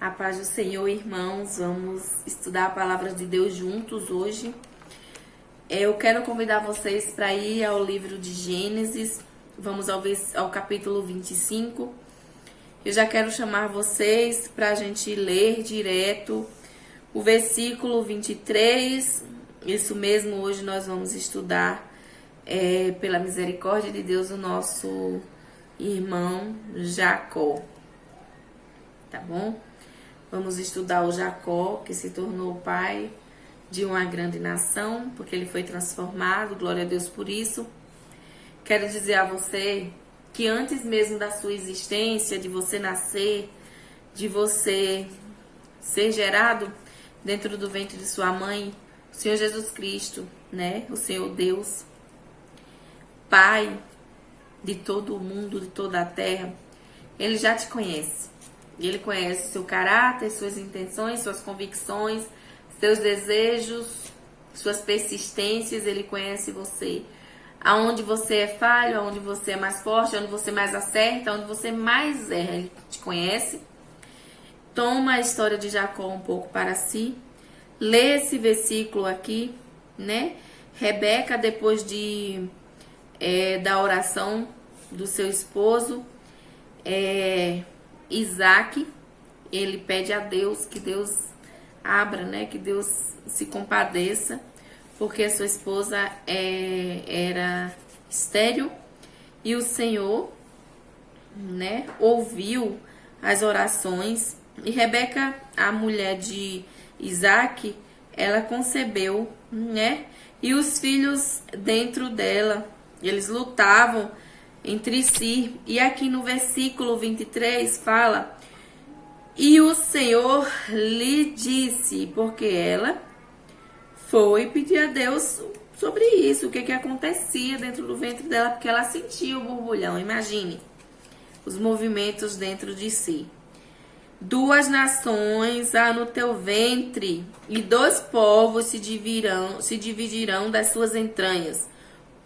A paz do Senhor, irmãos. Vamos estudar a palavra de Deus juntos hoje. Eu quero convidar vocês para ir ao livro de Gênesis. Vamos ao capítulo 25. Eu já quero chamar vocês para a gente ler direto o versículo 23. Isso mesmo, hoje nós vamos estudar, pela misericórdia de Deus, o nosso irmão Jacó. Tá bom? Vamos estudar o Jacó, que se tornou pai de uma grande nação, porque ele foi transformado, glória a Deus por isso. Quero dizer a você que antes mesmo da sua existência, de você nascer, de você ser gerado dentro do ventre de sua mãe, o Senhor Jesus Cristo, né? O Senhor Deus, Pai de todo o mundo, de toda a terra, Ele já te conhece. Ele conhece o seu caráter, suas intenções, suas convicções, seus desejos, suas persistências. Ele conhece você. Aonde você é falho, aonde você é mais forte, aonde você mais acerta, aonde você mais erra. Ele te conhece. Toma a história de Jacó um pouco para si. Lê esse versículo aqui, né? Rebeca, depois da oração do seu esposo, Isaac, ele pede a Deus que Deus abra, né? Que Deus se compadeça, porque a sua esposa era estéril e o Senhor, né, ouviu as orações. E Rebeca, a mulher de Isaac, ela concebeu, né? E os filhos dentro dela, eles lutavam entre si. E aqui no versículo 23 fala: e o Senhor lhe disse, porque ela foi pedir a Deus sobre isso, o que acontecia dentro do ventre dela, porque ela sentia o borbulhão. Imagine os movimentos dentro de si. 2 nações há no teu ventre, e 2 povos se dividirão das suas entranhas.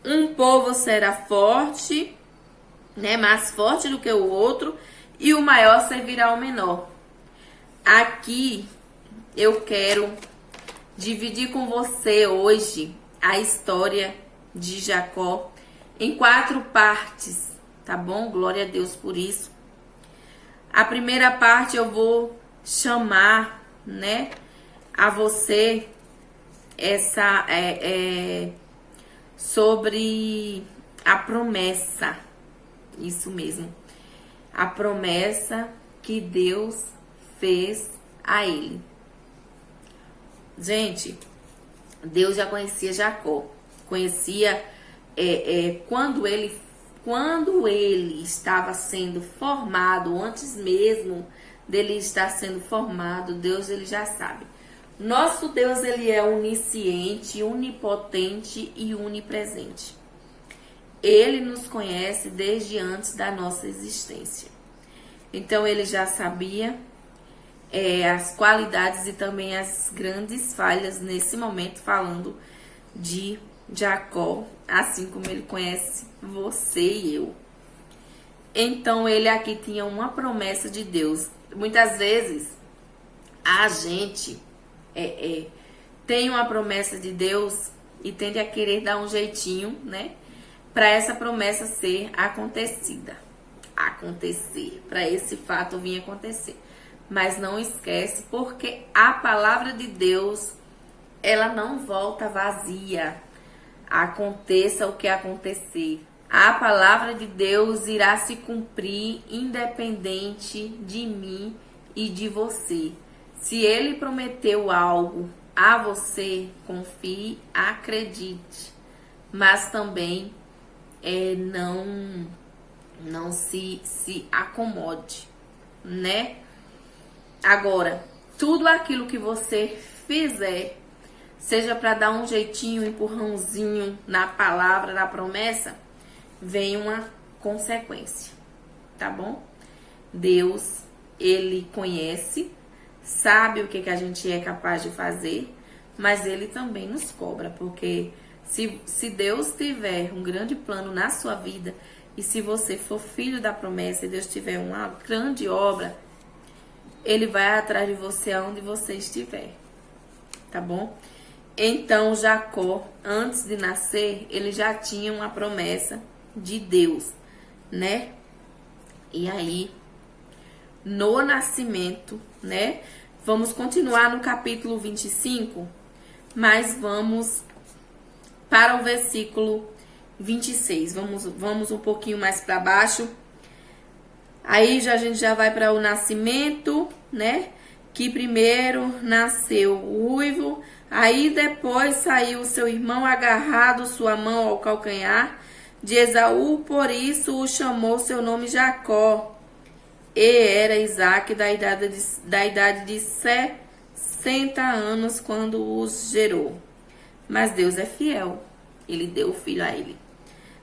Um povo será forte, né, mais forte do que o outro, e o maior servirá ao menor. Aqui eu quero dividir com você hoje a história de Jacó em 4 partes, tá bom? Glória a Deus por isso. A primeira parte eu vou chamar, né, a você sobre a promessa. Isso mesmo. A promessa que Deus fez a ele. Gente, Deus já conhecia Jacó. Conhecia quando ele estava sendo formado, antes mesmo dele estar sendo formado, Deus ele já sabe. Nosso Deus, ele é onisciente, onipotente e onipresente. Ele nos conhece desde antes da nossa existência. Então, ele já sabia as qualidades e também as grandes falhas nesse momento, falando de Jacó, assim como ele conhece você e eu. Então, ele aqui tinha uma promessa de Deus. Muitas vezes, a gente tem uma promessa de Deus e tende a querer dar um jeitinho, né, para essa promessa ser acontecer, para esse fato vir acontecer. Mas não esquece, porque a palavra de Deus, ela não volta vazia. Aconteça o que acontecer, a palavra de Deus irá se cumprir independente de mim e de você. Se ele prometeu algo a você, confie, acredite, mas também não se acomode, né? Agora, tudo aquilo que você fizer, seja para dar um jeitinho, um empurrãozinho na palavra, na promessa, vem uma consequência, tá bom? Deus, ele conhece, sabe o que a gente é capaz de fazer, mas ele também nos cobra, porque se Deus tiver um grande plano na sua vida, e se você for filho da promessa e Deus tiver uma grande obra, ele vai atrás de você aonde você estiver, tá bom? Então, Jacó, antes de nascer, ele já tinha uma promessa de Deus, né? E aí, no nascimento, né? Vamos continuar no capítulo 25, mas vamos para o versículo 26. Vamos um pouquinho mais para baixo. Aí a gente já vai para o nascimento, né? Que primeiro nasceu o ruivo, aí depois saiu seu irmão agarrado sua mão ao calcanhar de Esaú, por isso o chamou seu nome Jacó. E era Isaac da idade de 60 anos quando os gerou. Mas Deus é fiel, ele deu o filho a ele.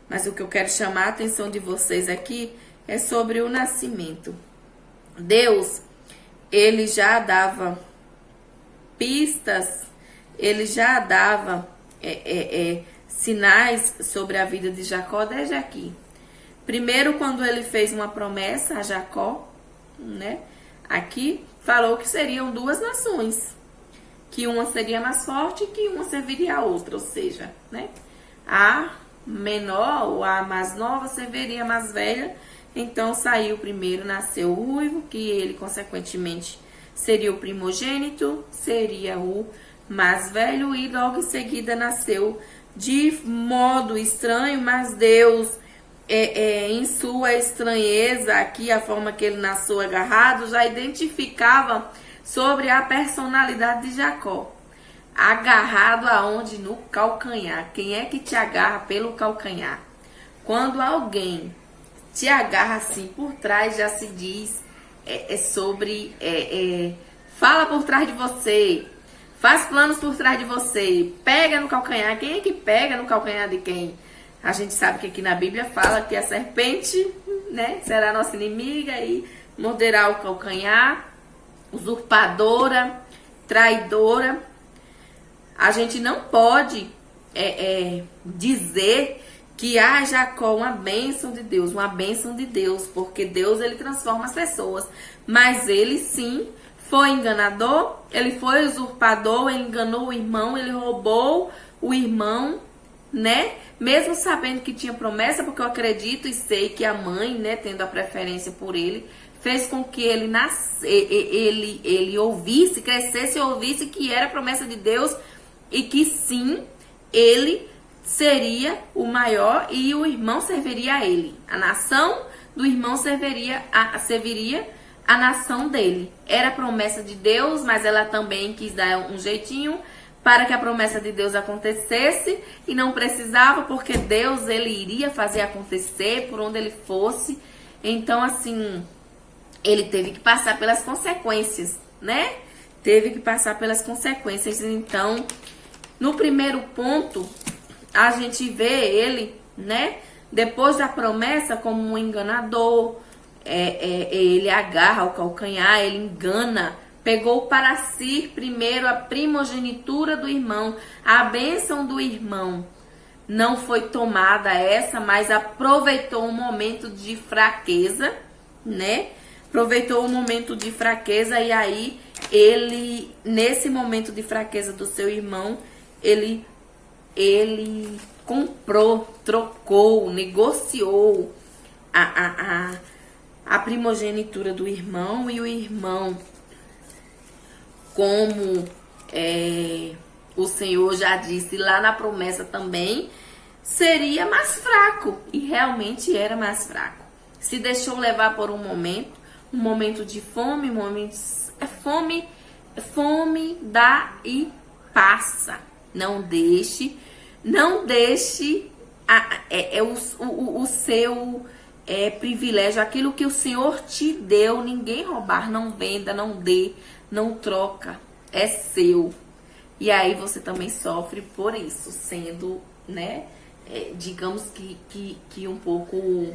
Mas o que eu quero chamar a atenção de vocês aqui é sobre o nascimento. Deus, ele já dava pistas, ele já dava sinais sobre a vida de Jacó desde aqui. Primeiro, quando ele fez uma promessa a Jacó, né? Aqui falou que seriam duas nações, que uma seria mais forte e que uma serviria a outra, ou seja, né? A menor ou a mais nova serviria a mais velha. Então saiu primeiro, nasceu o ruivo, que ele consequentemente seria o primogênito, seria o mais velho, e logo em seguida nasceu de modo estranho, mas Deus, em sua estranheza, aqui a forma que ele nasceu agarrado, já identificava sobre a personalidade de Jacó. Agarrado aonde? No calcanhar. Quem é que te agarra pelo calcanhar? Quando alguém te agarra assim por trás, já se diz fala por trás de você, faz planos por trás de você, pega no calcanhar. Quem é que pega no calcanhar de quem? A gente sabe que aqui na Bíblia fala que a serpente, né, será nossa inimiga e morderá o calcanhar, usurpadora, traidora. A gente não pode dizer que Jacó, uma bênção de Deus, porque Deus, ele transforma as pessoas, mas ele sim foi enganador, ele foi usurpador, ele enganou o irmão, ele roubou o irmão, né? Mesmo sabendo que tinha promessa, porque eu acredito e sei que a mãe, né, tendo a preferência por ele, fez com que ele ele ouvisse, crescesse e ouvisse que era promessa de Deus e que sim, ele seria o maior e o irmão serviria a ele. A nação do irmão serviria a nação dele. Era a promessa de Deus, mas ela também quis dar um jeitinho para que a promessa de Deus acontecesse e não precisava, porque Deus, ele iria fazer acontecer por onde ele fosse. Então, assim, ele teve que passar pelas consequências, né? Teve que passar pelas consequências. Então, no primeiro ponto, a gente vê ele, né? Depois da promessa, como um enganador, ele agarra o calcanhar, ele engana, pegou para si primeiro a primogenitura do irmão, a bênção do irmão. Não foi tomada essa, mas aproveitou um momento de fraqueza, né? Aproveitou um momento de fraqueza e aí ele, nesse momento de fraqueza do seu irmão, ele comprou, trocou, negociou a primogenitura do irmão, e o irmão, como o Senhor já disse lá na promessa também, seria mais fraco, e realmente era mais fraco. Se deixou levar por um momento de fome, fome dá e passa. Não deixe o seu privilégio, aquilo que o Senhor te deu, ninguém roubar, não venda, não dê, não troca, é seu. E aí você também sofre por isso, sendo, né, digamos que um pouco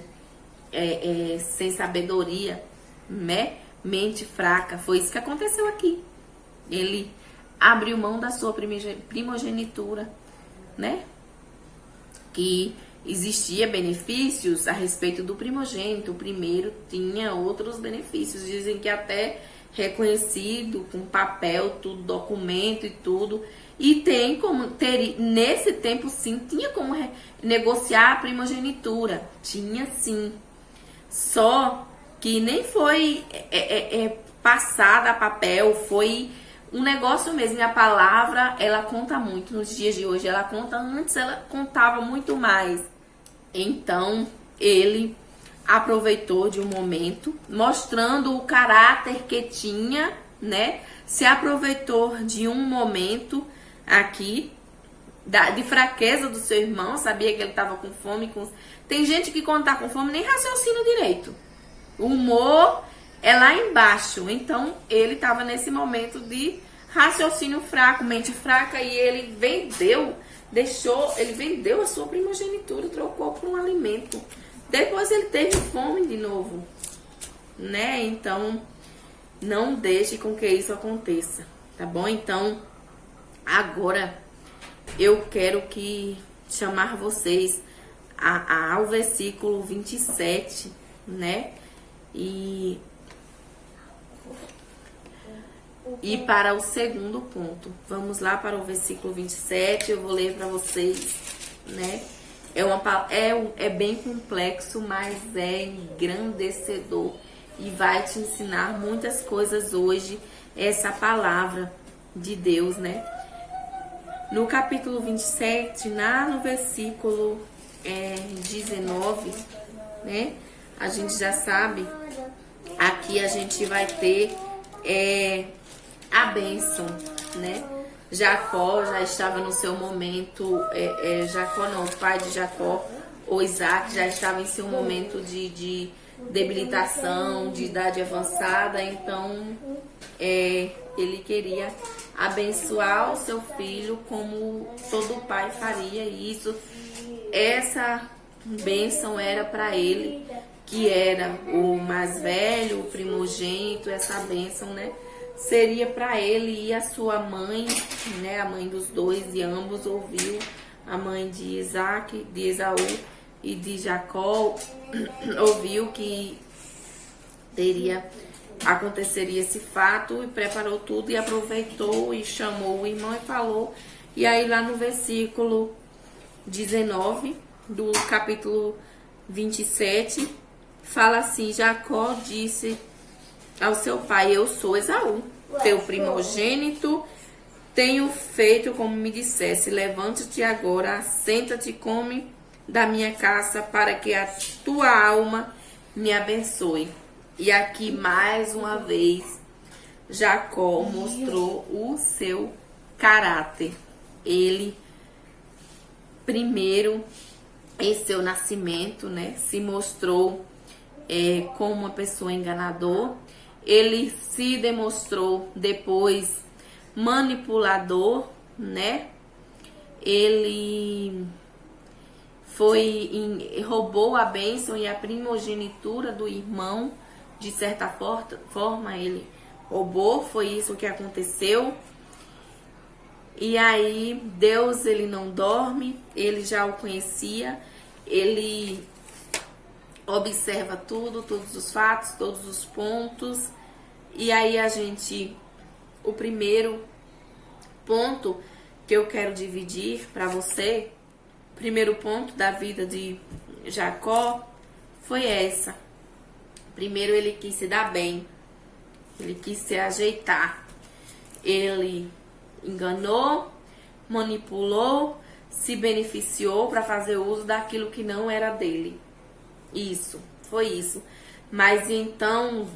sem sabedoria, né, mente fraca. Foi isso que aconteceu aqui. Ele abriu mão da sua primogenitura, né? Que existia benefícios a respeito do primogênito. O primeiro tinha outros benefícios. Dizem que até reconhecido com papel, tudo, documento e tudo. E tem como ter, nesse tempo sim, tinha como negociar a primogenitura. Tinha sim. Só que nem foi passada a papel, foi um negócio mesmo. E a palavra, ela conta muito nos dias de hoje. Ela conta, antes ela contava muito mais. Então, ele aproveitou de um momento, mostrando o caráter que tinha, né? Se aproveitou de um momento aqui, de fraqueza do seu irmão, sabia que ele estava com fome. Tem gente que quando tá com fome nem raciocina direito. O humor é lá embaixo. Então, ele estava nesse momento de raciocínio fraco, mente fraca, e ele vendeu a sua primogenitura, trocou por um alimento. Depois ele teve fome de novo, né? Então, não deixe com que isso aconteça, tá bom? Então, agora eu quero chamar vocês ao versículo 27, né? E para o segundo ponto. Vamos lá para o versículo 27, eu vou ler para vocês, né? É bem complexo, mas é engrandecedor e vai te ensinar muitas coisas hoje, essa palavra de Deus, né? No capítulo 27, lá no versículo 19, né? A gente já sabe, aqui a gente vai ter a bênção, né? Jacó já estava no seu momento, Jacó não, o pai de Jacó, ou Isaac, já estava em seu momento de debilitação, de idade avançada. Então ele queria abençoar o seu filho como todo pai faria, e essa bênção era para ele, que era o mais velho, o primogênito. Essa bênção, né, seria para ele e a sua mãe, né, a mãe dos dois, e ambos ouviu, a mãe de Isaac, de Esaú e de Jacó, ouviu que aconteceria esse fato, e preparou tudo e aproveitou e chamou o irmão e falou. E aí lá no versículo 19 do capítulo 27, fala assim: Jacó disse ao seu pai: eu sou Esaú, teu primogênito, tenho feito como me dissesse. Levanta-te agora, assenta-te e come da minha caça, para que a tua alma me abençoe. E aqui mais uma vez Jacó mostrou o seu caráter. Ele primeiro, em seu nascimento, né, se mostrou como uma pessoa enganador. Ele se demonstrou depois manipulador, né? Ele roubou a bênção e a primogenitura do irmão. De certa forma ele roubou, foi isso que aconteceu. E aí Deus, ele não dorme, ele já o conhecia, ele observa tudo, todos os fatos, todos os pontos. E aí o primeiro ponto que eu quero dividir para você, primeiro ponto da vida de Jacó, foi essa. Primeiro, ele quis se dar bem, ele quis se ajeitar, ele enganou, manipulou, se beneficiou para fazer uso daquilo que não era dele. Foi isso. Mas então,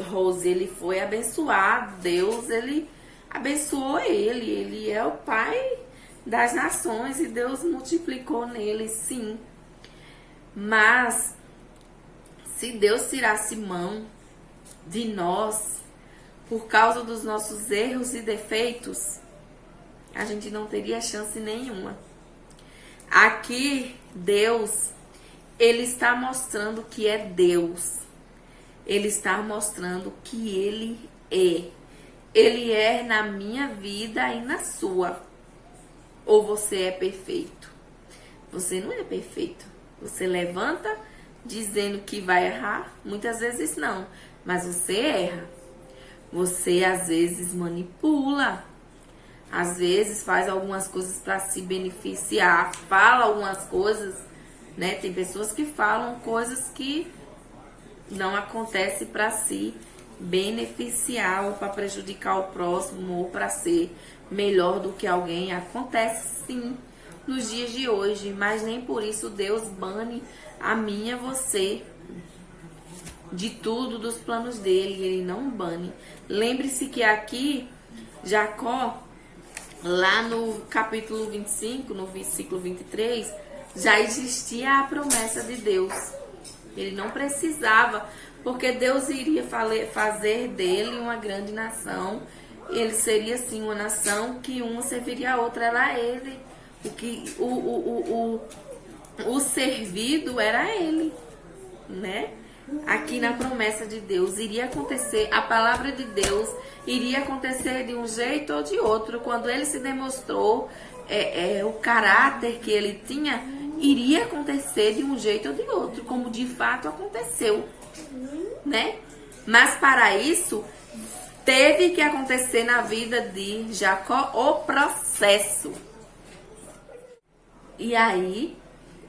Rose, ele foi abençoado, Deus, ele abençoou ele é o pai das nações e Deus multiplicou nele, sim. Mas se Deus tirasse mão de nós por causa dos nossos erros e defeitos, a gente não teria chance nenhuma. Aqui, Deus, ele está mostrando que é Deus. Ele está mostrando que ele é. Ele é na minha vida e na sua. Ou você é perfeito? Você não é perfeito. Você levanta dizendo que vai errar, muitas vezes não, mas você erra. Você às vezes manipula, às vezes faz algumas coisas para se beneficiar, fala algumas coisas, né? Tem pessoas que falam coisas que não acontecem para se beneficiar ou para prejudicar o próximo ou para ser melhor do que alguém. Acontece sim nos dias de hoje, mas nem por isso Deus bane a mim e a você de tudo, dos planos dele. Ele não bane. Lembre-se que aqui Jacó, lá no capítulo 25, no versículo 23, já existia a promessa de Deus. Ele não precisava, porque Deus iria fazer dele uma grande nação. Ele seria assim uma nação que uma serviria a outra. Era ele. O servido era ele, né? Aqui na promessa de Deus iria acontecer, a palavra de Deus iria acontecer de um jeito ou de outro. Quando ele se demonstrou o caráter que ele tinha, iria acontecer de um jeito ou de outro, como de fato aconteceu, né? Mas para isso teve que acontecer na vida de Jacó o processo. E aí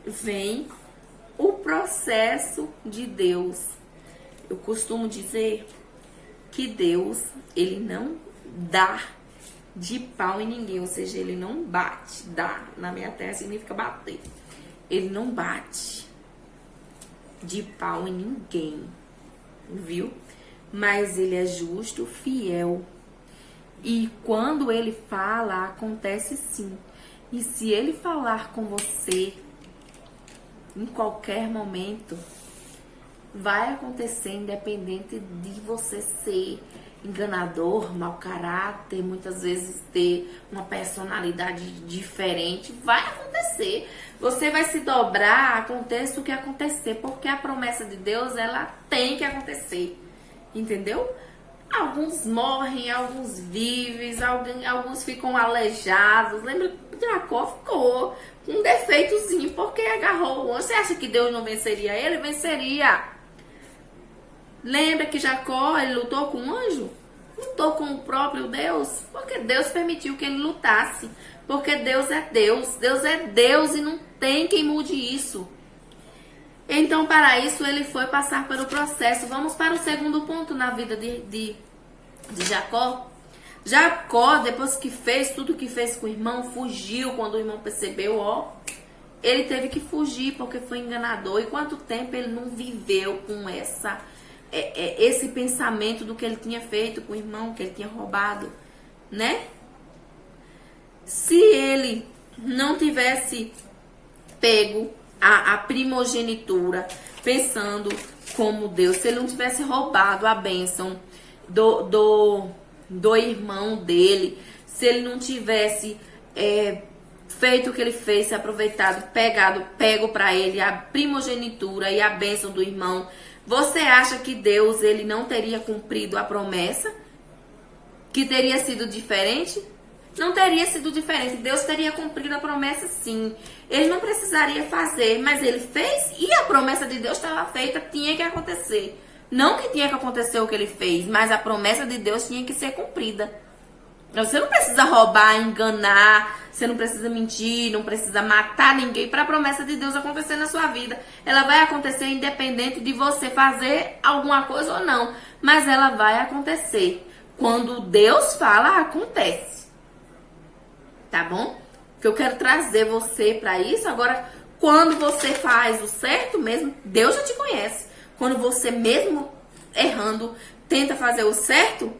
vem o processo de Deus. Eu costumo dizer que Deus, ele não dá de pau em ninguém, ou seja, ele não bate. Dá, na minha terra significa bater. Ele não bate de pau em ninguém, viu? Mas ele é justo, fiel. E quando ele fala, acontece sim. E se ele falar com você em qualquer momento, vai acontecer, independente de você ser enganador, mau caráter, muitas vezes ter uma personalidade diferente, vai acontecer. Você vai se dobrar, aconteça o que acontecer, porque a promessa de Deus, ela tem que acontecer, entendeu? Alguns morrem, alguns vivem, alguns ficam aleijados. Lembra que Jacó ficou com um defeitozinho porque agarrou o anjo. Você acha que Deus não venceria ele? Venceria. Lembra que Jacó, ele lutou com um anjo? Lutou com o próprio Deus? Porque Deus permitiu que ele lutasse. Porque Deus é Deus. Deus é Deus e não tem quem mude isso. Então, para isso, ele foi passar pelo processo. Vamos para o segundo ponto na vida de Jacó. Jacó, depois que fez tudo que fez com o irmão, fugiu. Quando o irmão percebeu, ele teve que fugir porque foi enganador. E quanto tempo ele não viveu com esse pensamento do que ele tinha feito com o irmão, que ele tinha roubado, né? Se ele não tivesse pego a primogenitura, pensando como Deus, se ele não tivesse roubado a bênção do irmão dele, se ele não tivesse feito o que ele fez, se aproveitado, pego para ele a primogenitura e a bênção do irmão, você acha que Deus, ele não teria cumprido a promessa? Que teria sido diferente? Não teria sido diferente. Deus teria cumprido a promessa, sim. Ele não precisaria fazer, mas ele fez e a promessa de Deus estava feita, tinha que acontecer. Não que tinha que acontecer o que ele fez, mas a promessa de Deus tinha que ser cumprida. Você não precisa roubar, enganar, você não precisa mentir, não precisa matar ninguém para a promessa de Deus acontecer na sua vida. Ela vai acontecer independente de você fazer alguma coisa ou não, mas ela vai acontecer. Quando Deus fala, acontece. Tá bom? Que eu quero trazer você para isso. Agora, quando você faz o certo mesmo, Deus já te conhece. Quando você mesmo errando tenta fazer o certo,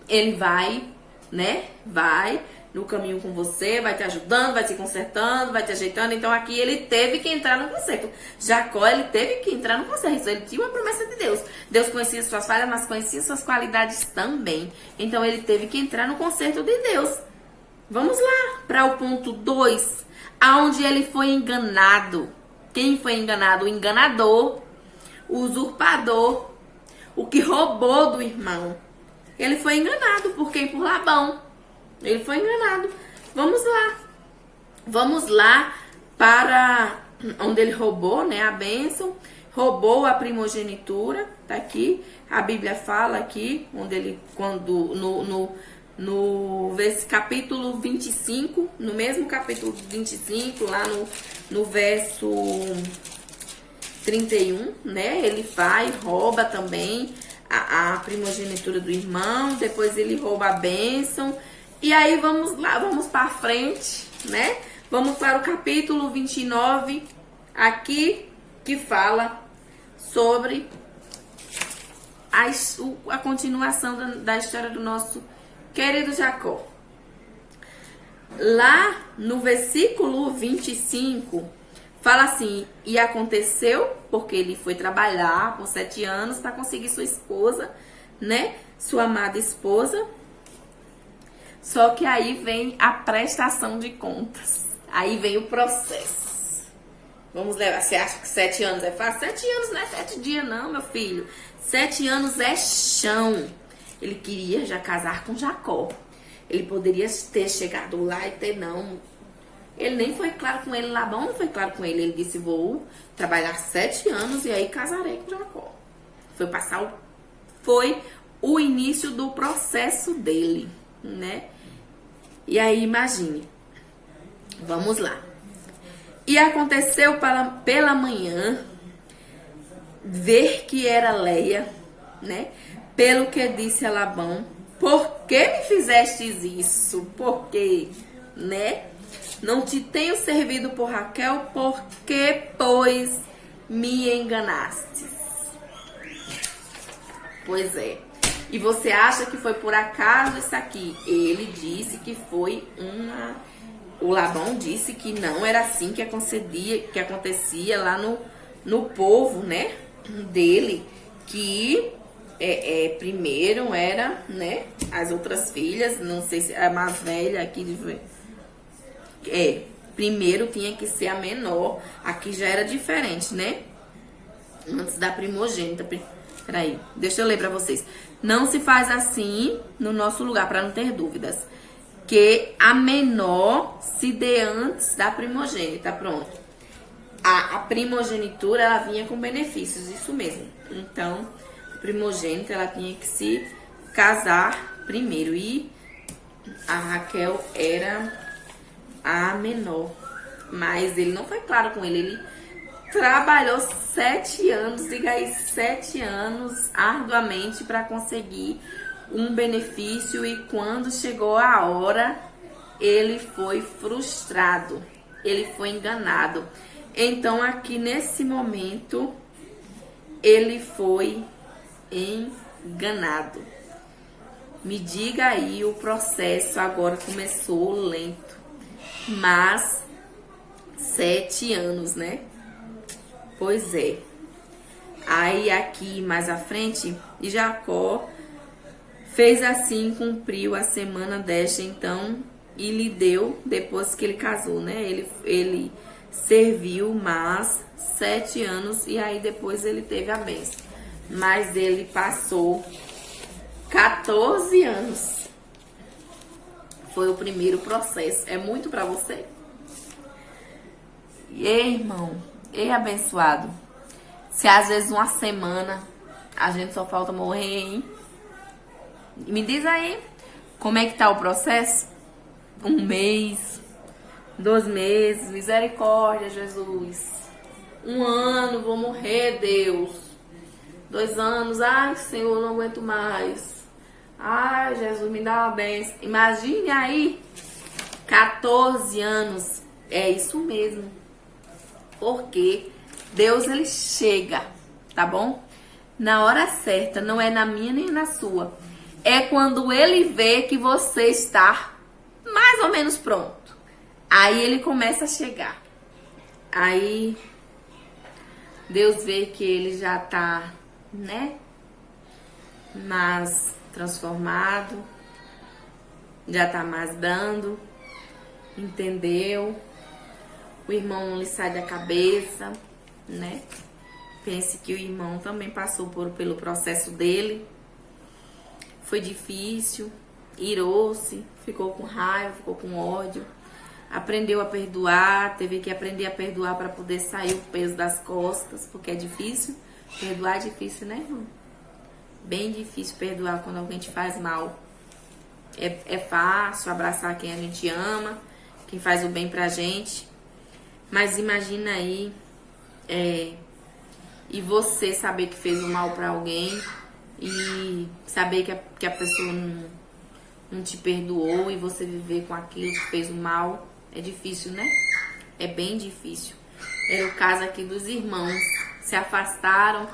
ele vai, né? Vai no caminho com você, vai te ajudando, vai te consertando, vai te ajeitando. Então aqui ele teve que entrar no conserto. Jacó, ele teve que entrar no conserto. Ele tinha uma promessa de Deus. Deus conhecia suas falhas, mas conhecia suas qualidades também. Então ele teve que entrar no conserto de Deus. Vamos lá para o ponto 2, aonde ele foi enganado. Quem foi enganado? O enganador, o usurpador, o que roubou do irmão. Ele foi enganado por quem? Por Labão. Ele foi enganado. Vamos lá. Vamos lá para onde ele roubou, né, a bênção. roubou a primogenitura, tá aqui, a Bíblia fala aqui, onde ele, quando, no capítulo 25, no mesmo capítulo 25, lá no verso 31, né, ele vai, rouba também a primogenitura do irmão, depois ele rouba a bênção, e aí vamos lá, vamos para frente, né, vamos para o capítulo 29, aqui, que fala sobre a continuação da história do nosso querido Jacó. Lá no versículo 25, fala assim: e aconteceu, porque ele foi trabalhar por 7 anos para conseguir sua esposa, né? Sua amada esposa. Só que aí vem a prestação de contas. Aí vem o processo. Vamos levar. Você acha que 7 anos é fácil? 7 anos não é 7 dias, não, meu filho. 7 anos é chão. Ele queria já casar com Jacó. Ele poderia ter chegado lá e ter não. Ele nem foi claro com ele. Labão não foi claro com ele. Ele disse: vou trabalhar 7 anos e aí casarei com Jacó. Foi o início do processo dele, né? E aí imagine. Vamos lá. E aconteceu pela manhã ver que era Leia, né? Pelo que disse a Labão: por que me fizestes isso? Por quê? Né? Não te tenho servido por Raquel, porque, pois, me enganastes. Pois é. E você acha que foi por acaso isso aqui? Ele disse que foi O Labão disse que não era assim que acontecia lá no povo, né? Dele. Que primeiro era, né? As outras filhas, não sei se a mais velha aqui. Primeiro tinha que ser a menor. Aqui já era diferente, né? Antes da primogênita. Peraí, deixa eu ler pra vocês. Não se faz assim no nosso lugar, pra não ter dúvidas. Que a menor se dê antes da primogênita. Pronto. A primogenitura, ela vinha com benefícios, isso mesmo. Então, a primogênita, ela tinha que se casar primeiro. E a Raquel era a menor. Mas ele não foi claro com ele. Ele trabalhou 7 anos, diga aí, 7 anos arduamente para conseguir um benefício, e quando chegou a hora, ele foi frustrado, ele foi enganado. Então aqui nesse momento, ele foi enganado. Me diga aí, o processo agora começou lento, mas 7 anos, né? Pois é. Aí aqui mais à frente, Jacó fez assim, cumpriu a semana 10, então, e lhe deu, depois que ele casou, né? Ele serviu mais 7 anos, e aí depois ele teve a bênção. Mas ele passou 14 anos. Foi o primeiro processo. É muito pra você? E ei, irmão, ei, abençoado. Se às vezes uma semana a gente só falta morrer, hein? Me diz aí, como é que tá o processo? 1 mês, 2 meses, misericórdia, Jesus. 1 ano, vou morrer, Deus. 2 anos, ai, Senhor, não aguento mais. Ai, Jesus, me dá uma bênção. Imagine aí, 14 anos. É isso mesmo. Porque Deus, ele chega, tá bom? Na hora certa, não é na minha nem na sua. É quando ele vê que você está mais ou menos pronto. Aí ele começa a chegar. Aí Deus vê que ele já tá, né? Mais transformado. Já tá mais dando. Entendeu? O irmão não lhe sai da cabeça, né? Pense que o irmão também passou pelo processo dele. Foi difícil, irou-se, ficou com raiva, ficou com ódio. aprendeu a perdoar, teve que aprender a perdoar para poder sair o peso das costas, porque é difícil. Perdoar é difícil, né, irmão? Bem difícil perdoar quando alguém te faz mal. É fácil abraçar quem a gente ama, quem faz o bem pra gente. Mas imagina aí, e você saber que fez o mal pra alguém e saber que a pessoa não te perdoou e você viver com aquilo que fez o mal. É difícil, né? É bem difícil. Era o caso aqui dos irmãos. Se afastaram,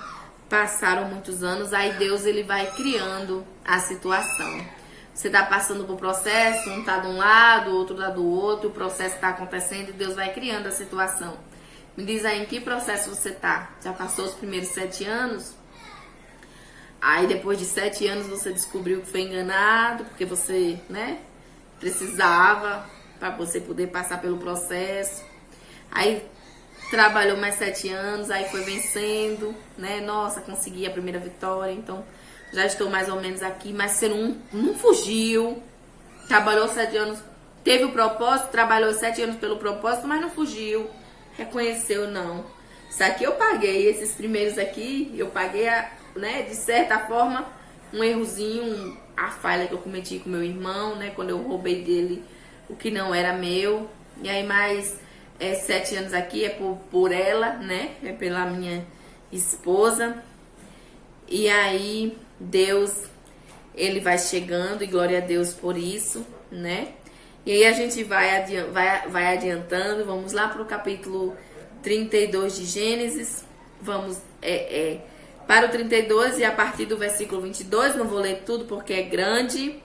passaram muitos anos, aí Deus ele vai criando a situação. Você tá passando por processo, um tá de um lado, outro tá do outro, o processo tá acontecendo e Deus vai criando a situação. Me diz aí em que processo você tá? Já passou os primeiros 7 anos? Aí depois de 7 anos você descobriu que foi enganado, porque você, né, precisava para você poder passar pelo processo. Aí trabalhou mais 7 anos, aí foi vencendo, né? Nossa, consegui a primeira vitória, então já estou mais ou menos aqui, mas você não fugiu. Trabalhou 7 anos, teve o propósito, trabalhou 7 anos pelo propósito, mas não fugiu. Reconheceu, não. Isso aqui eu paguei, esses primeiros aqui, eu paguei, né, de certa forma, um errozinho, a falha que eu cometi com meu irmão, né? Quando eu roubei dele o que não era meu. E aí mais 7 anos aqui é por ela, né? É pela minha esposa. E aí Deus, ele vai chegando, e glória a Deus por isso, né? E aí a gente vai adiantando, vamos lá para o capítulo 32 de Gênesis. Vamos para o 32 e a partir do versículo 22, não vou ler tudo porque é grande.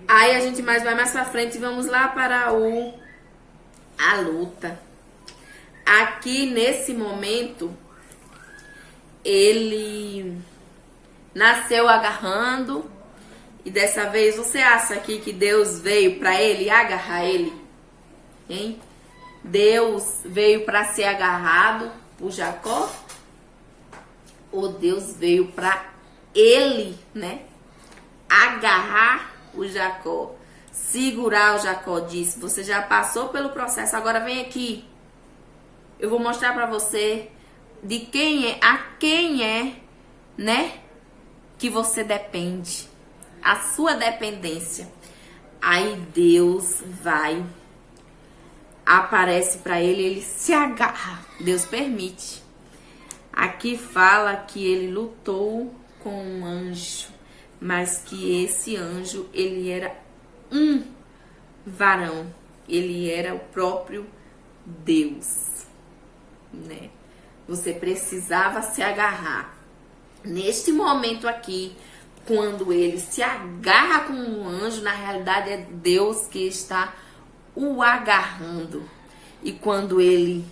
Aí a gente vai mais para frente e vamos lá para a luta. Aqui nesse momento, ele nasceu agarrando, e dessa vez você acha aqui que Deus veio para ele agarrar ele? Hein? Deus veio para ser agarrado por Jacó? Ou Deus veio para ele, né, agarrar o Jacó, segurar o Jacó? Disse: você já passou pelo processo, agora vem aqui. Eu vou mostrar para você de quem é, né, que você depende. A sua dependência. Aí Deus aparece para ele se agarra. Deus permite. Aqui fala que ele lutou com um anjo, mas que esse anjo, ele era um varão. Ele era o próprio Deus, né? Você precisava se agarrar. Neste momento aqui, quando ele se agarra com um anjo, na realidade é Deus que está o agarrando. E quando ele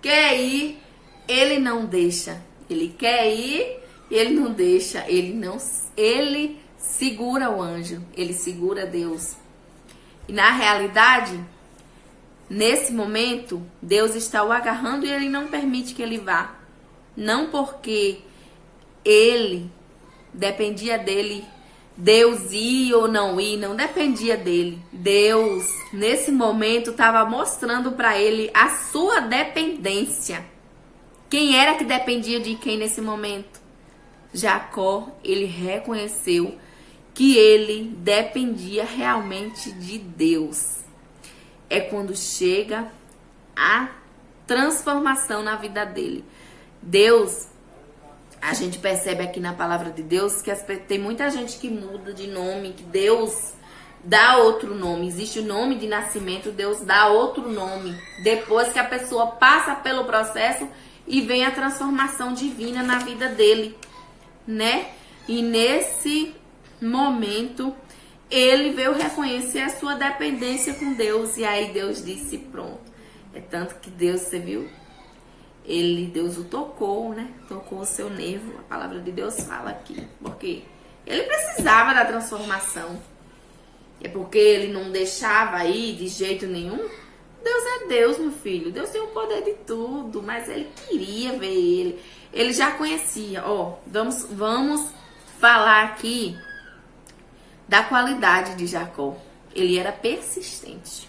quer ir, ele não deixa. Ele quer ir, ele não deixa. Ele segura o anjo. Ele segura Deus. E na realidade, nesse momento, Deus está o agarrando e ele não permite que ele vá. Não porque ele dependia dele, Deus ir ou não ir, não dependia dele. Deus, nesse momento, estava mostrando para ele a sua dependência. Quem era que dependia de quem nesse momento? Jacó, ele reconheceu que ele dependia realmente de Deus. É quando chega a transformação na vida dele. Deus, a gente percebe aqui na palavra de Deus que tem muita gente que muda de nome, que Deus dá outro nome. Existe o nome de nascimento, Deus dá outro nome. Depois que a pessoa passa pelo processo e vem a transformação divina na vida dele, né? E nesse momento, ele veio reconhecer a sua dependência com Deus. E aí Deus disse: pronto. É tanto que Deus, você viu? Deus o tocou, né? Tocou o seu nervo. A palavra de Deus fala aqui. Porque ele precisava da transformação. É porque ele não deixava ir de jeito nenhum. Deus é Deus, meu filho. Deus tem o poder de tudo. Mas ele queria ver ele. Ele já conhecia. Ó, vamos falar aqui da qualidade de Jacó. Ele era persistente.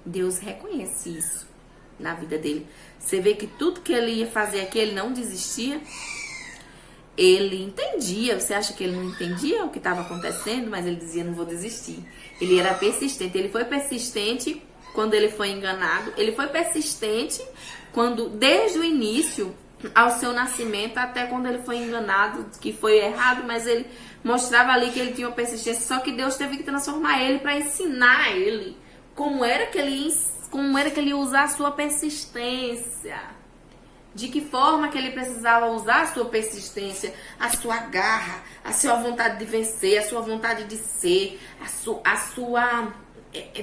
Deus reconhece isso na vida dele. Você vê que tudo que ele ia fazer aqui, ele não desistia. Ele entendia. Você acha que ele não entendia o que estava acontecendo? Mas ele dizia, não vou desistir. Ele era persistente. Ele foi persistente quando ele foi enganado. Ele foi persistente quando, desde o início, ao seu nascimento, até quando ele foi enganado, que foi errado, mas ele mostrava ali que ele tinha uma persistência. Só que Deus teve que transformar ele para ensinar ele como era que ele ia usar a sua persistência. De que forma que ele precisava usar a sua persistência, a sua garra, a sua vontade de vencer, a sua vontade de ser, a sua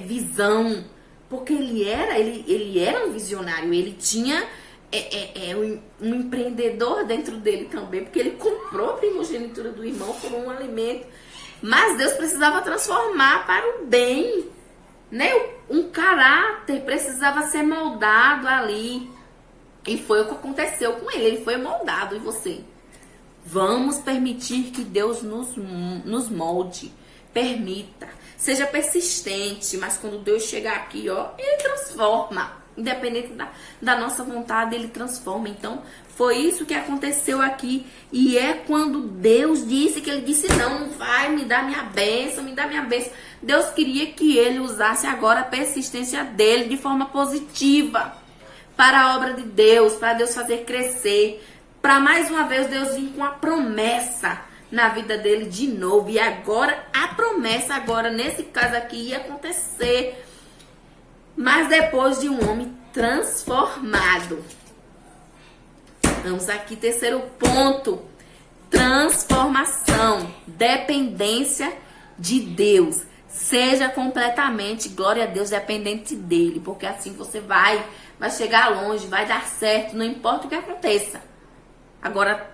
visão. Porque ele era um visionário, ele tinha um empreendedor dentro dele também, porque ele comprou a primogenitura do irmão como um alimento. Mas Deus precisava transformar para o bem, né? Um caráter precisava ser moldado ali. E foi o que aconteceu com ele. Ele foi moldado. E você? Vamos permitir que Deus nos molde. Permita. Seja persistente. Mas quando Deus chegar aqui, ó, ele transforma. Independente da nossa vontade, ele transforma. Então, foi isso que aconteceu aqui. E é quando Deus disse, que ele disse, não vai me dar minha bênção, me dá minha bênção. Deus queria que ele usasse agora a persistência dele de forma positiva. Para a obra de Deus, para Deus fazer crescer, para mais uma vez Deus vir com a promessa na vida dele de novo. E agora, a promessa agora, nesse caso aqui, ia acontecer, mas depois de um homem transformado. Vamos aqui, terceiro ponto, transformação, dependência de Deus. Seja completamente, glória a Deus, dependente dele, porque assim você vai chegar longe, vai dar certo, não importa o que aconteça. Agora,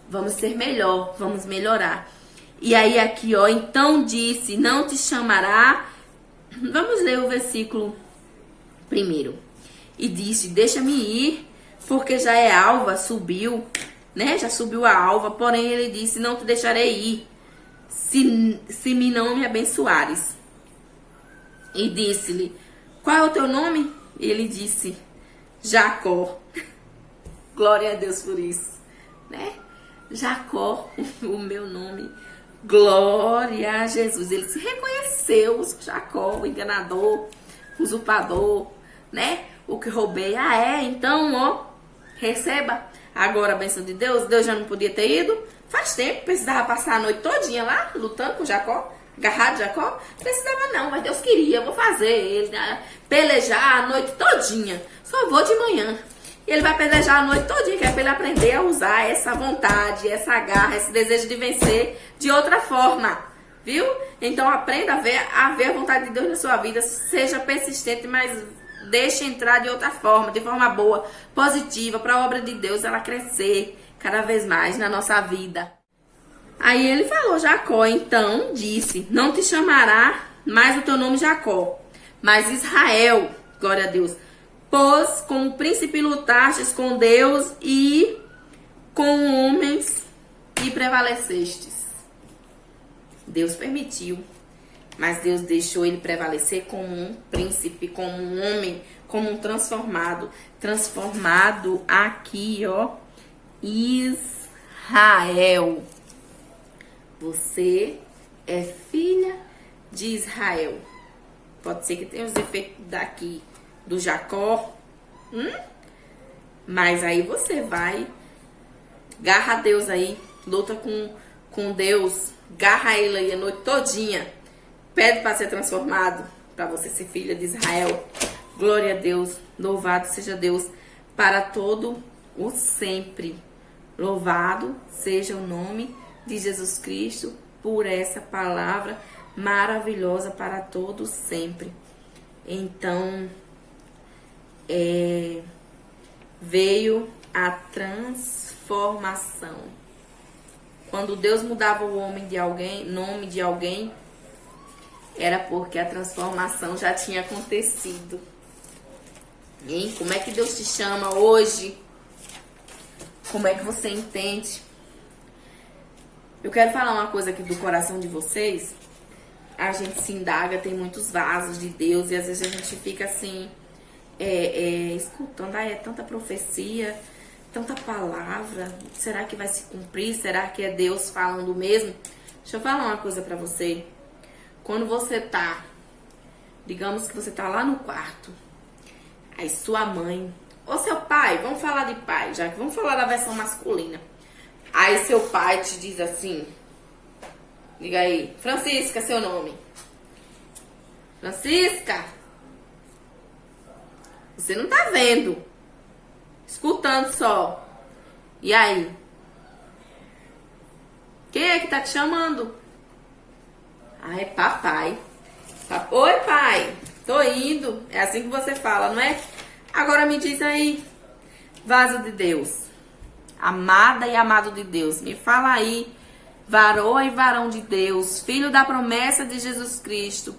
vamos ser melhor, vamos melhorar. E aí aqui, ó, então disse, não te chamará. Vamos ler o versículo primeiro. E disse, deixa-me ir, porque já é alva, subiu, né? Já subiu a alva, porém ele disse, não te deixarei ir, se me não me abençoares. E disse-lhe, qual é o teu nome? E ele disse, Jacó. Glória a Deus por isso, né? Jacó, o meu nome. Glória a Jesus. Ele se reconheceu, Jacó, o enganador, o usurpador, né? O que roubei. Ah, é? Então, ó, receba agora a bênção de Deus. Deus já não podia ter ido. Faz tempo, precisava passar a noite todinha lá, lutando com Jacó. Agarrado Jacó? Precisava não, mas Deus queria, eu vou fazer ele, né? Pelejar a noite todinha. Só vou de manhã. E ele vai pelejar a noite todinha, que é para ele aprender a usar essa vontade, essa garra, esse desejo de vencer de outra forma. Viu? Então aprenda a ver a vontade de Deus na sua vida. Seja persistente, mas deixe entrar de outra forma, de forma boa, positiva, para a obra de Deus ela crescer cada vez mais na nossa vida. Aí ele falou, Jacó, então disse, não te chamará mais o teu nome Jacó, mas Israel, glória a Deus, pois como príncipe lutastes com Deus e com homens e prevalecestes. Deus permitiu, mas Deus deixou ele prevalecer como um príncipe, como um homem, como um transformado. Transformado aqui, ó, Israel. Você é filha de Israel. Pode ser que tenha os efeitos daqui do Jacó. Mas aí você vai, garra a Deus aí, luta com Deus, garra ele aí a noite todinha. Pede para ser transformado, para você ser filha de Israel. Glória a Deus, louvado seja Deus para todo o sempre. Louvado seja o nome de Jesus Cristo por essa palavra maravilhosa para todos sempre. Então, veio a transformação. Quando Deus mudava o homem de alguém, nome de alguém, era porque a transformação já tinha acontecido. Hein? Como é que Deus te chama hoje? Como é que você entende? Eu quero falar uma coisa aqui do coração de vocês, a gente se indaga, tem muitos vasos de Deus e às vezes a gente fica assim, escutando, é tanta profecia, tanta palavra, será que vai se cumprir? Será que é Deus falando mesmo? Deixa eu falar uma coisa pra você. Quando você tá, digamos que você tá lá no quarto, aí sua mãe, ou seu pai, vamos falar de pai, já que vamos falar da versão masculina. Aí seu pai te diz assim, diga aí, Francisca, seu nome. Francisca, você não tá vendo, escutando só. E aí? Quem é que tá te chamando? Ah, é papai. Oi, pai, tô indo. É assim que você fala, não é? Agora me diz aí, vaso de Deus, amada e amado de Deus, me fala aí, varoa e varão de Deus, filho da promessa de Jesus Cristo,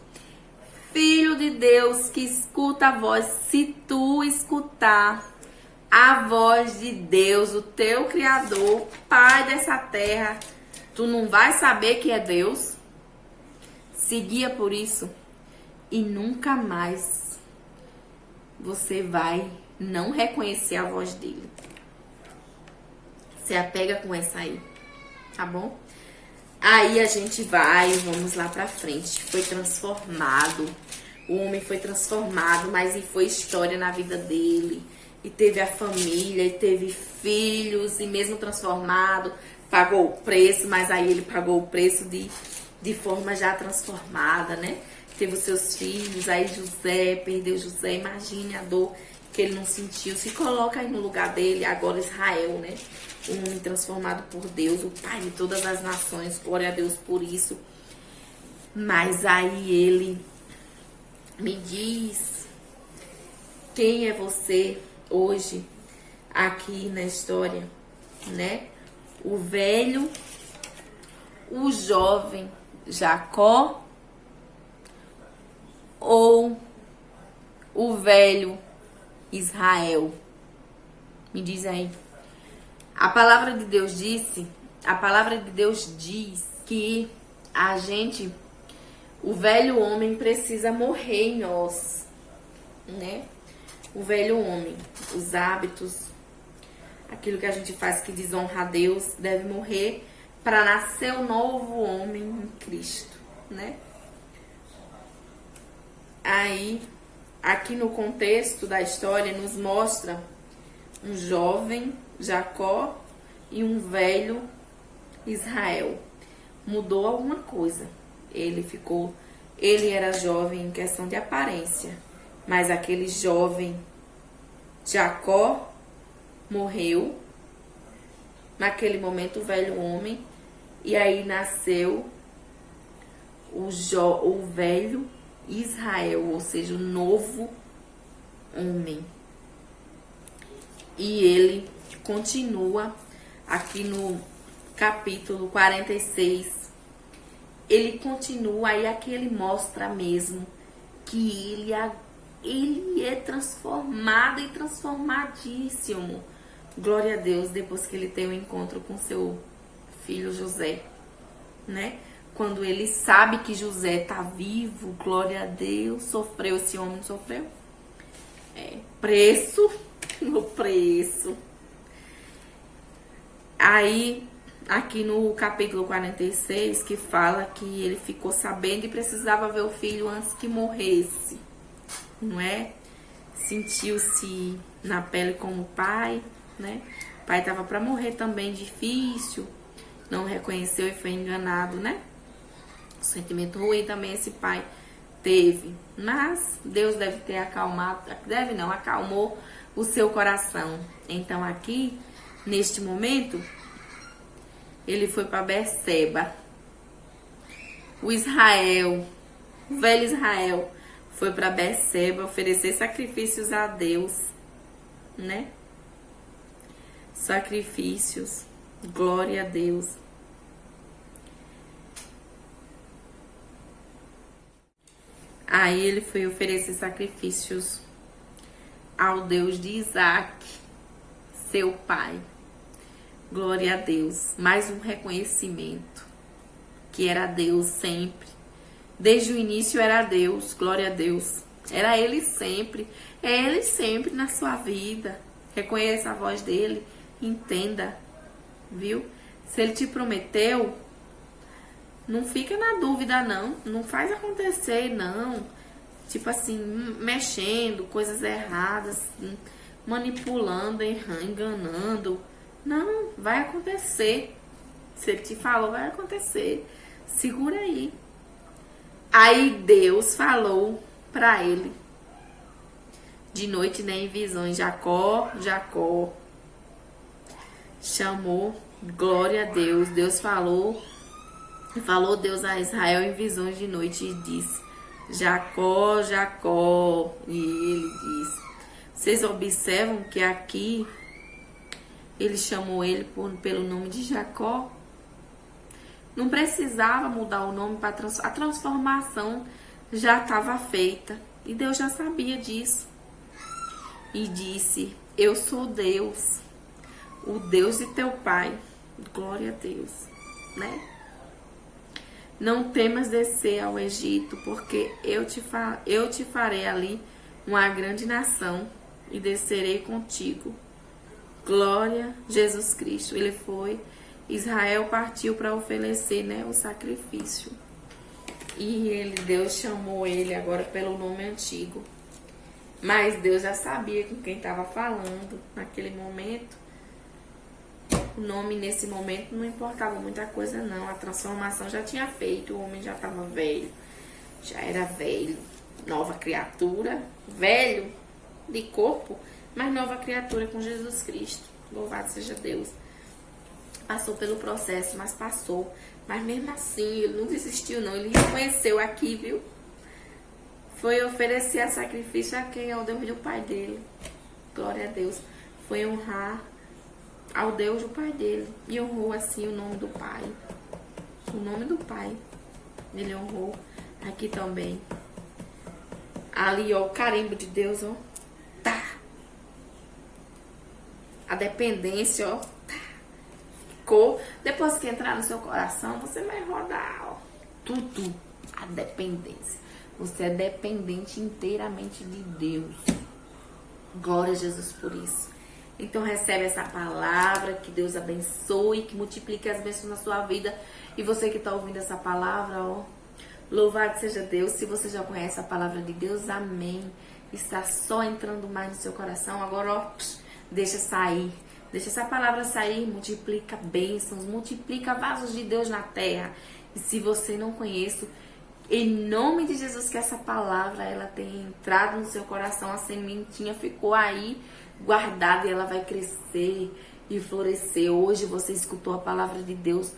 filho de Deus que escuta a voz. Se tu escutar a voz de Deus, o teu Criador, Pai dessa terra, tu não vai saber que é Deus? Se guia por isso e nunca mais você vai não reconhecer a voz dele. Se apega com essa aí, tá bom? Aí a gente vamos lá pra frente. Foi transformado, o homem foi transformado, mas e foi história na vida dele. E teve a família, e teve filhos, e mesmo transformado, pagou o preço, mas aí ele pagou o preço de forma já transformada, né? Teve os seus filhos, aí José, perdeu José, imagine a dor que ele não sentiu. Se coloca aí no lugar dele, agora Israel, né? Um homem transformado por Deus, o Pai de todas as nações, glória a Deus por isso. Mas aí ele me diz, quem é você hoje aqui na história, né? O velho, o jovem Jacó ou o velho Israel? Me diz aí. A palavra de Deus diz que o velho homem precisa morrer em nós, né? O velho homem, os hábitos, aquilo que a gente faz que desonra a Deus, deve morrer para nascer o novo homem em Cristo, né? Aí, aqui no contexto da história, nos mostra um jovem Jacó e um velho Israel. Mudou alguma coisa. Ele era jovem em questão de aparência, mas aquele jovem Jacó morreu. Naquele momento, o velho homem, e aí nasceu o velho Israel, ou seja, o novo homem. E ele continua aqui no capítulo 46. Ele continua, e aqui ele mostra mesmo que ele é transformado e transformadíssimo. Glória a Deus, depois que ele tem o encontro com seu filho José, né? Quando ele sabe que José tá vivo, glória a Deus, sofreu, esse homem sofreu. Preço, no preço. Aí, aqui no capítulo 46, que fala que ele ficou sabendo e precisava ver o filho antes que morresse, não é? Sentiu-se na pele como pai, né? O pai estava para morrer também, difícil, não reconheceu e foi enganado, né? O sentimento ruim também esse pai teve, mas Deus deve ter acalmou o seu coração. Então aqui, neste momento, ele foi para Berseba. O velho Israel, foi para Berseba oferecer sacrifícios a Deus, né? Sacrifícios, glória a Deus. Aí ele foi oferecer sacrifícios ao Deus de Isaac, seu pai. Glória a Deus. Mais um reconhecimento que era Deus sempre Desde o início era Deus, glória a Deus. Era Ele sempre. É Ele sempre na sua vida. Reconheça a voz dele. Entenda. Viu? Se Ele te prometeu, não fica na dúvida, não. Não faz acontecer, não. Tipo assim, mexendo, coisas erradas, manipulando, enganando. Não, vai acontecer. Se Ele te falou, vai acontecer. Segura aí. Aí Deus falou para ele de noite, né, em visões: Jacó, Jacó. Chamou, glória a Deus. Deus falou Deus a Israel em visões de noite e disse: Jacó, Jacó. E ele disse: vocês observam que aqui ele chamou ele pelo nome de Jacó? Não precisava mudar o nome para a transformação já estava feita. E Deus já sabia disso. E disse: eu sou Deus, o Deus de teu pai. Glória a Deus, né? Não temas descer ao Egito, porque eu te farei ali uma grande nação e descerei contigo. Glória a Jesus Cristo. Ele foi, Israel partiu para oferecer, né, o sacrifício. E Deus chamou ele agora pelo nome antigo. Mas Deus já sabia com quem estava falando naquele momento. O nome nesse momento não importava muita coisa, não. A transformação já tinha feito, o homem já estava velho. Já era velho. Nova criatura. Velho de corpo, mas nova criatura com Jesus Cristo. Louvado seja Deus. Passou pelo processo, mas passou. Mas mesmo assim, ele não desistiu, não. Ele reconheceu aqui, viu? Foi oferecer a sacrifício a quem? Ao Deus do pai dele. Glória a Deus. Foi honrar ao Deus do pai dele. E honrou assim o nome do pai. O nome do pai. Ele honrou aqui também. Ali, ó, o carimbo de Deus, ó. Tá. A dependência, ó. Tá. Ficou. Depois que entrar no seu coração, você vai rodar, ó. Tudo. A dependência. Você é dependente inteiramente de Deus. Glória a Jesus por isso. Então recebe essa palavra, que Deus abençoe, que multiplique as bênçãos na sua vida. E você que está ouvindo essa palavra, ó, louvado seja Deus. Se você já conhece a palavra de Deus, amém. Está só entrando mais no seu coração. Agora, ó, deixa sair. Deixa essa palavra sair, multiplica bênçãos, multiplica vasos de Deus na terra. E se você não conhece, em nome de Jesus, que essa palavra ela tenha entrado no seu coração, a sementinha ficou aí guardada e ela vai crescer e florescer. Hoje você escutou a palavra de Deus.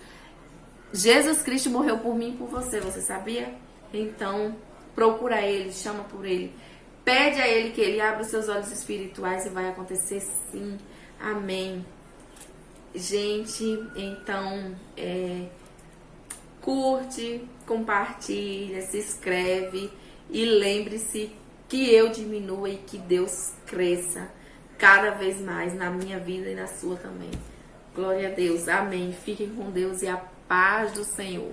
Jesus Cristo morreu por mim e por você, você sabia? Então, procura Ele, chama por Ele. Pede a Ele que Ele abra os seus olhos espirituais e vai acontecer sim. Amém. Gente, então, curte, compartilha, se inscreve e lembre-se que eu diminua e que Deus cresça cada vez mais na minha vida e na sua também. Glória a Deus. Amém. Fiquem com Deus e a paz do Senhor.